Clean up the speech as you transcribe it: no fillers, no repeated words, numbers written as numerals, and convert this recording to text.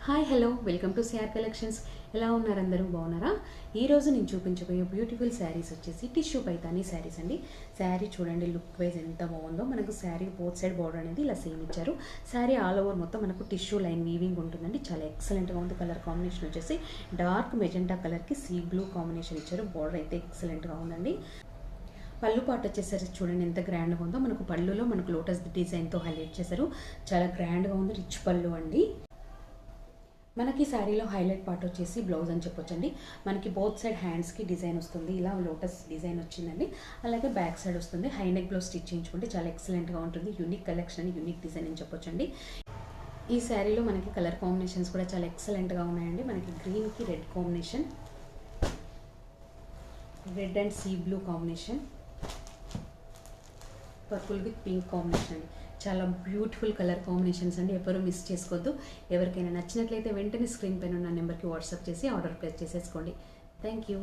Hi hello welcome to CR collections. ఎలా ఉన్నారు? అందరూ బాగున్నారా? ఈరోజు నేను చూపించబోయే బ్యూటిఫుల్ శారీస్ వచ్చేసి టిష్యూ పైతానీ శారీస్ అండి. శారీ చూడండి, లుక్ వైజ్ ఎంత బాగుందో. మనకు శారీ బోత్ సైడ్ బార్డర్ అనేది ఇలా సేమ్ ఇచ్చారు. శారీ ఆల్ ఓవర్ మొత్తం మనకు టిష్యూ లైన్ వీవింగ్ ఉంటుందండి. చాలా ఎక్సలెంట్గా ఉంది. కలర్ కాంబినేషన్ వచ్చేసి డార్క్ మెజెంటా కలర్కి సీ బ్లూ కాంబినేషన్ ఇచ్చారు. బార్డర్ అయితే ఎక్సలెంట్గా ఉందండి. పళ్ళు పాటు వచ్చేసరికి చూడండి ఎంత గ్రాండ్గా ఉందో. మనకు పళ్ళులో మనకు లోటస్ డిజైన్తో హైలైట్ చేశారు. చాలా గ్రాండ్గా ఉంది. రిచ్ పళ్ళు అండి. మనకి శారీలో హైలైట్ పార్ట్ వచ్చేసి బ్లౌజ్ అని చెప్పొచ్చండి. మనకి బోత్ సైడ్ హ్యాండ్స్కి డిజైన్ వస్తుంది. ఇలా లోటస్ డిజైన్ వచ్చిందండి. అలాగే బ్యాక్ సైడ్ వస్తుంది. హై నెక్ బ్లౌజ్ స్టిచ్ చేయించుకుంటే చాలా ఎక్సలెంట్గా ఉంటుంది. యూనిక్ కలెక్షన్ అని, యూనిక్ డిజైన్ అని చెప్పొచ్చండి. ఈ శారీలో మనకి కలర్ కాంబినేషన్స్ కూడా చాలా ఎక్సలెంట్గా ఉన్నాయండి. మనకి గ్రీన్కి red combination, red and sea blue combination, purple with pink combination అండి. చాలా బ్యూటిఫుల్ కలర్ కాంబినేషన్స్ అండి. ఎవరు మిస్ చేసుకోవద్దు. ఎవరికైనా నచ్చినట్లయితే వెంటనే స్క్రీన్ పైన ఉన్న నెంబర్కి వాట్సాప్ చేసి ఆర్డర్ ప్లేస్ చేసేసుకోండి. Thank you.